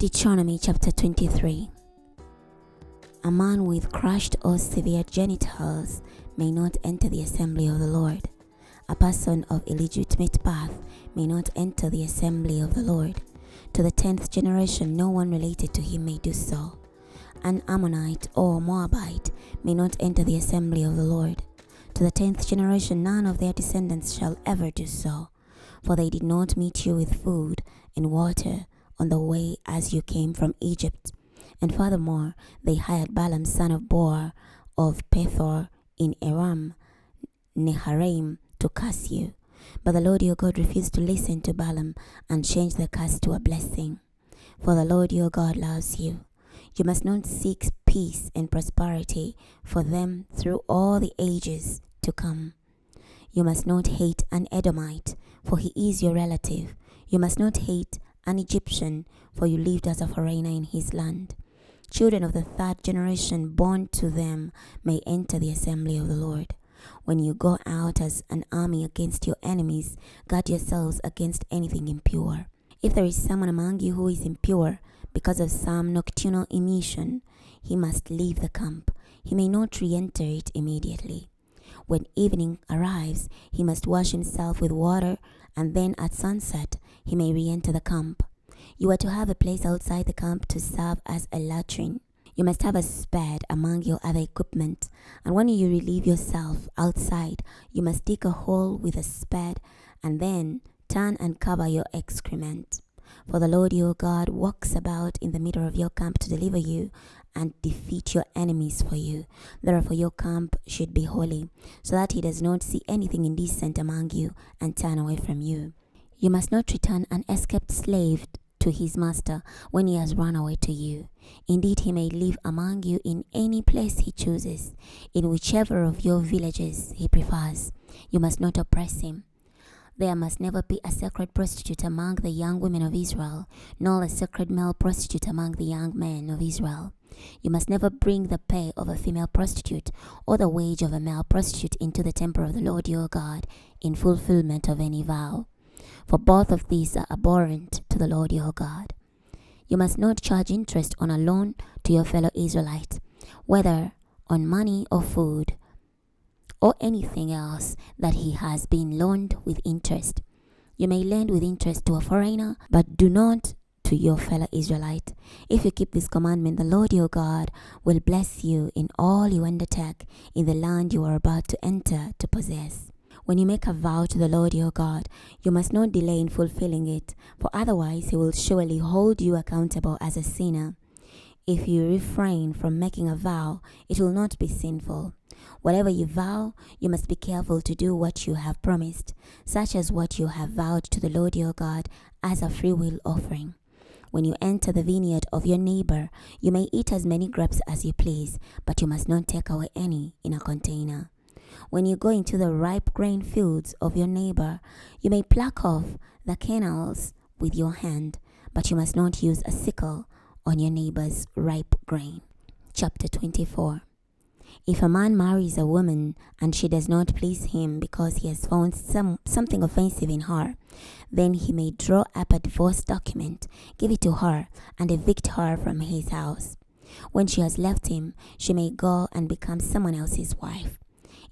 Deuteronomy chapter 23. A man with crushed or severed genitals may not enter the assembly of the Lord. A person of illegitimate birth may not enter the assembly of the Lord. To the 10th generation, no one related to him may do so. An Ammonite or Moabite may not enter the assembly of the Lord. To the 10th generation, none of their descendants shall ever do so, for they did not meet you with food and water on the way as you came from Egypt. And furthermore, they hired Balaam son of Beor of Pethor in Aram Naharaim to curse you. But the Lord your God refused to listen to Balaam and changed the curse to a blessing. For the Lord your God loves you. You must not seek peace and prosperity for them through all the ages to come. You must not hate an Edomite, for he is your relative. You must not hate an Egyptian, for you lived as a foreigner in his land. Children of the 3rd generation born to them may enter the assembly of the Lord. When you go out as an army against your enemies, guard yourselves against anything impure. If there is someone among you who is impure because of some nocturnal emission, he must leave the camp. He may not re-enter it immediately. When evening arrives, he must wash himself with water, and then at sunset he may re-enter the camp. You are to have a place outside the camp to serve as a latrine. You must have a spade among your other equipment, and when you relieve yourself outside, you must dig a hole with a spade and then turn and cover your excrement. For the Lord your God walks about in the middle of your camp to deliver you and defeat your enemies for you. Therefore your camp should be holy, so that he does not see anything indecent among you and turn away from you. You must not return an escaped slave to his master when he has run away to you. Indeed, he may live among you in any place he chooses, in whichever of your villages he prefers. You must not oppress him. There must never be a sacred prostitute among the young women of Israel, nor a sacred male prostitute among the young men of Israel. You must never bring the pay of a female prostitute or the wage of a male prostitute into the temple of the Lord your God in fulfillment of any vow, for both of these are abhorrent to the Lord your God. You must not charge interest on a loan to your fellow Israelite, whether on money or food, or anything else that he has been loaned with interest. You may lend with interest to a foreigner, but do not to your fellow Israelite. If you keep this commandment, the Lord your God will bless you in all you undertake in the land you are about to enter to possess. When you make a vow to the Lord your God, you must not delay in fulfilling it, for otherwise he will surely hold you accountable as a sinner. If you refrain from making a vow, it will not be sinful. Whatever you vow, you must be careful to do what you have promised, such as what you have vowed to the Lord your God as a freewill offering. When you enter the vineyard of your neighbor, you may eat as many grapes as you please, but you must not take away any in a container. When you go into the ripe grain fields of your neighbor, you may pluck off the kernels with your hand, but you must not use a sickle on your neighbor's ripe grain. Chapter 24. If a man marries a woman and she does not please him because he has found something offensive in her, then he may draw up a divorce document, give it to her, and evict her from his house. When she has left him, she may go and become someone else's wife.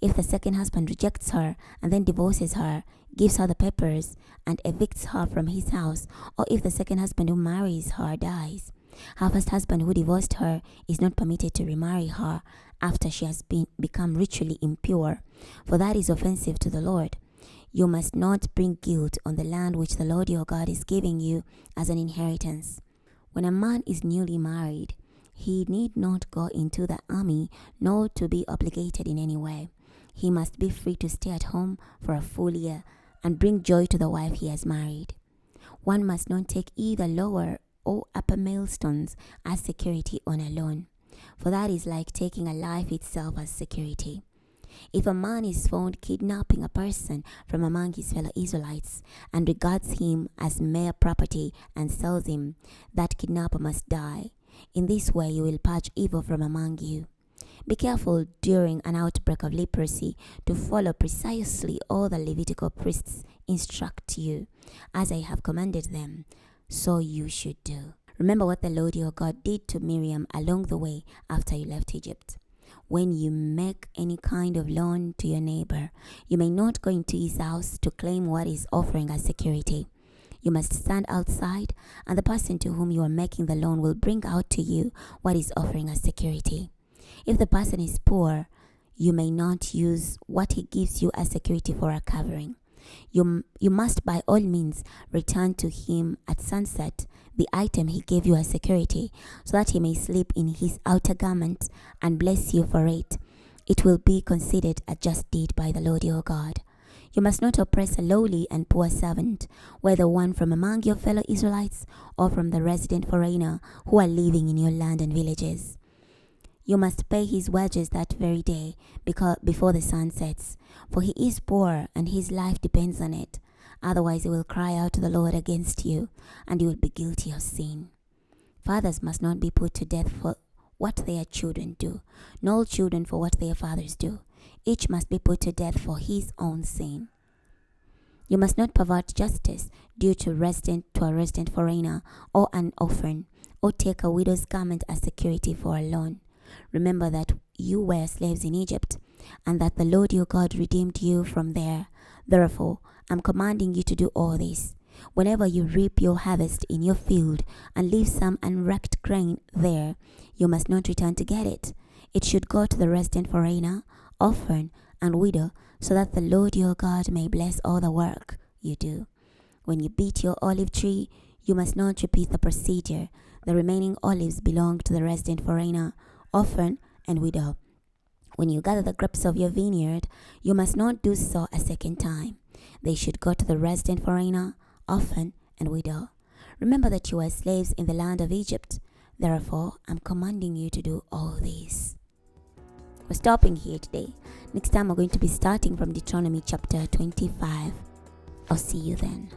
If the second husband rejects her and then divorces her, gives her the papers, and evicts her from his house, or if the second husband who marries her dies, her first husband who divorced her is not permitted to remarry her after she has become ritually impure, for that is offensive to the Lord. You must not bring guilt on the land which the Lord your God is giving you as an inheritance. When a man is newly married, he need not go into the army, nor to be obligated in any way. He must be free to stay at home for a full year and bring joy to the wife he has married. One must not take either lower or upper millstones as security on a loan, for that is like taking a life itself as security. If a man is found kidnapping a person from among his fellow Israelites and regards him as mere property and sells him, that kidnapper must die. In this way you will purge evil from among you. Be careful during an outbreak of leprosy to follow precisely all the Levitical priests instruct you, as I have commanded them, so you should do. Remember what the Lord your God did to Miriam along the way after you left Egypt. When you make any kind of loan to your neighbor, you may not go into his house to claim what he's offering as security. You must stand outside, and the person to whom you are making the loan will bring out to you what he's offering as security. If the person is poor, you may not use what he gives you as security for a covering. You must by all means return to him at sunset the item he gave you as security, so that he may sleep in his outer garment and bless you for it. It will be considered a just deed by the Lord your God. You must not oppress a lowly and poor servant, whether one from among your fellow Israelites or from the resident foreigner who are living in your land and villages. You must pay his wages that very day before the sun sets, for he is poor and his life depends on it. Otherwise he will cry out to the Lord against you, and you will be guilty of sin. Fathers must not be put to death for what their children do, nor children for what their fathers do. Each must be put to death for his own sin. You must not pervert justice due to a resident foreigner or an orphan, or take a widow's garment as security for a loan. Remember that you were slaves in Egypt, and that the Lord your God redeemed you from there. Therefore, I'm commanding you to do all this. Whenever you reap your harvest in your field and leave some unwrapped grain there, you must not return to get it. It should go to the resident foreigner, orphan, and widow, so that the Lord your God may bless all the work you do. When you beat your olive tree, you must not repeat the procedure. The remaining olives belong to the resident foreigner, orphan, and widow. When you gather the grapes of your vineyard, you must not do so a second time. They should go to the resident foreigner, orphan, and widow. Remember that you were slaves in the land of Egypt. Therefore, I'm commanding you to do all this. We're stopping here today. Next time, we're going to be starting from Deuteronomy chapter 25. I'll see you then.